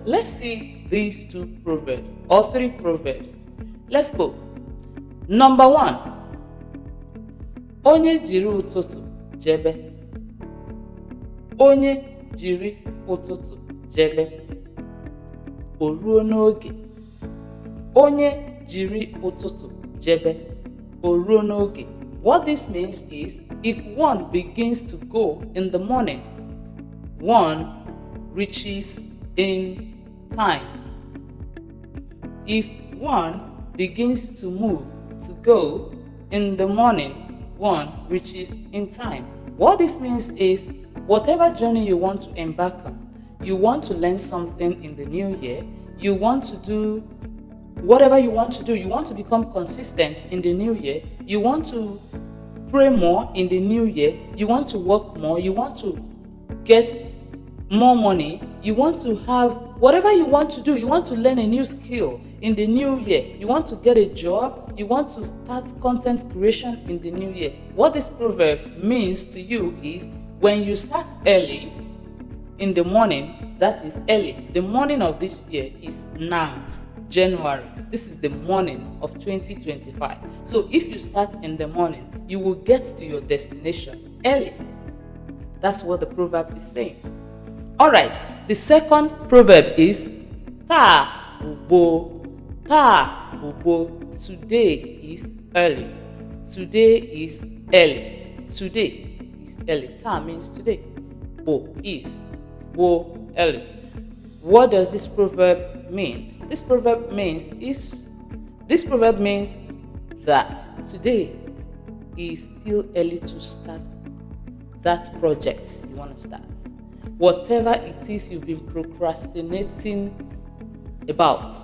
let's see these two proverbs or three proverbs. Let's go. Number 1. Onye jiri ụtụtụ jebe. Onye jiri ụtụtụ jebe. O ruo n'oge. Onye jiri ụtụtụ jebe. O ruo n'oge. What this means is, if one begins to go in the morning, one reaches in time. If one begins to move, to go in the morning, one reaches in time. What this means is, whatever journey you want to embark on, you want to learn something in the new year, you want to do whatever you want to do, you want to become consistent in the new year, you want to pray more in the new year, you want to work more, you want to get more money, you want to have whatever you want to do, you want to learn a new skill in the new year, you want to get a job, you want to start content creation in the new year. What this proverb means to you is, when you start early in the morning, that is early. The morning of this year is now, January. This is the morning of 2025. So if you start in the morning, you will get to your destination early. That's what the proverb is saying. All right. The second proverb is ta bubo. Ta bubo. Today is early. Today is early. Today is early. Ta means today. Bo is. Bo early. What does this proverb mean? This proverb means that today is still early to start that project you want to start. Whatever it is you've been procrastinating about,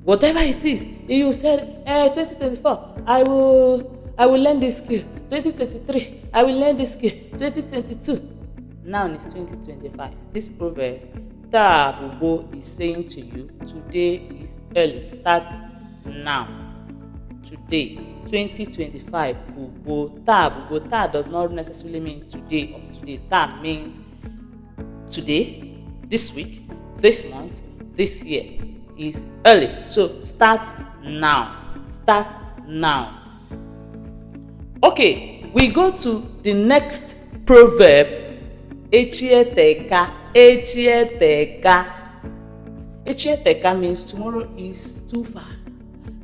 whatever it is, you said, 2024, I will learn this skill. 2023, I will learn this skill. 2022, now it's 2025. This proverb, Ta Bubo, is saying to you, today is early. Start now. Today, 2025, Bubo. Ta Bubo. Ta does not necessarily mean today of today. Ta means today, this week, this month, this year is early. So start now. Start now. Okay, we go to the next proverb. Echieteka. Echieteka. Echieteka means tomorrow is too far.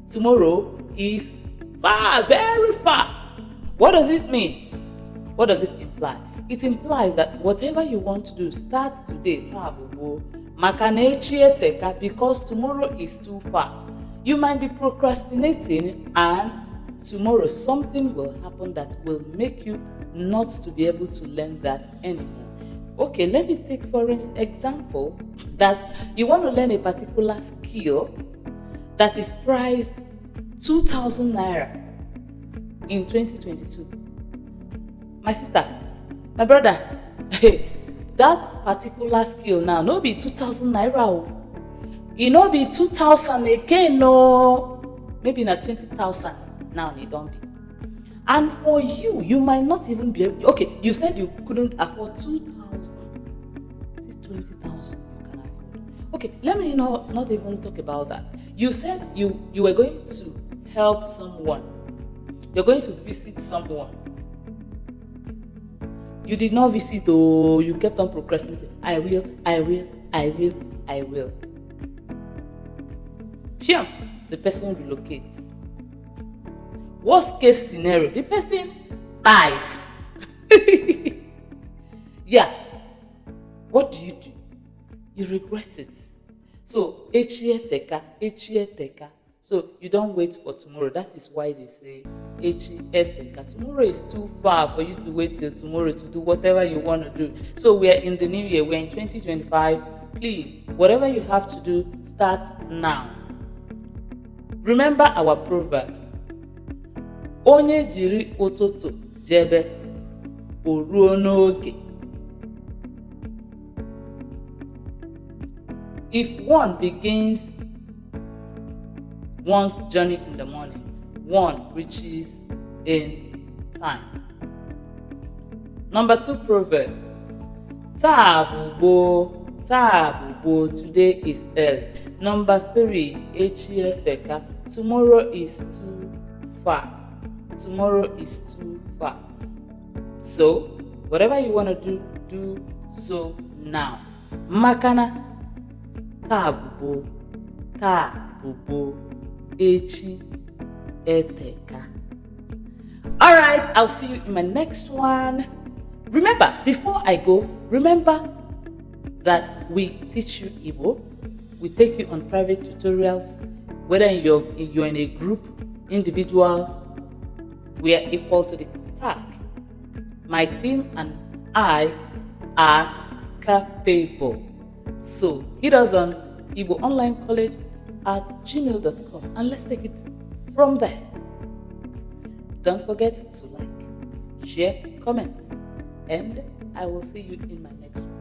Tomorrow is far, very far. What does it mean? What does it imply? It implies that whatever you want to do, start today. Tabubo. Makana echieteka, because tomorrow is too far. You might be procrastinating, and tomorrow something will happen that will make you not to be able to learn that anymore. Okay, let me take for example that you want to learn a particular skill that is priced 2,000 naira in 2022. My sister, my brother, that particular skill now no be 2,000 naira. It no be 2,000 again, no. Maybe na 20,000 now it don't be. And for you, you might not even be able. Okay, you said you couldn't afford 2,000. This is 20,000 you can afford. Okay, let me not even talk about that. You said you were going to help someone. You're going to visit someone. You did not visit, or you kept on procrastinating. I will. Sure, the person relocates. Worst case scenario, the person dies. Yeah. What do? You regret it. So, echieteka. So, you don't wait for tomorrow. That is why they say echieteka. Tomorrow is too far for you to wait till tomorrow to do whatever you want to do. So, we are in the new year. We're in 2025. Please, whatever you have to do, start now. Remember our proverbs. Onye jiri ụtụtụ jebe, o ruo n'oge. If one begins one's journey in the morning, one reaches in time. Number 2 proverb. Ta bubo. Tabubo, today is early. Number 3, echieteka, tomorrow is too far. Tomorrow is too far. So, whatever you want to do so now. Makana, tabubo, echi, eteka. Alright, I'll see you in my next one. Remember, before I go, remember that we teach you Igbo. We take you on private tutorials, whether you're in a group, individual, we are equal to the task. My team and I are capable. So hit us on igboonlinecollege@gmail.com and let's take it from there. Don't forget to like, share, comment, and I will see you in my next one.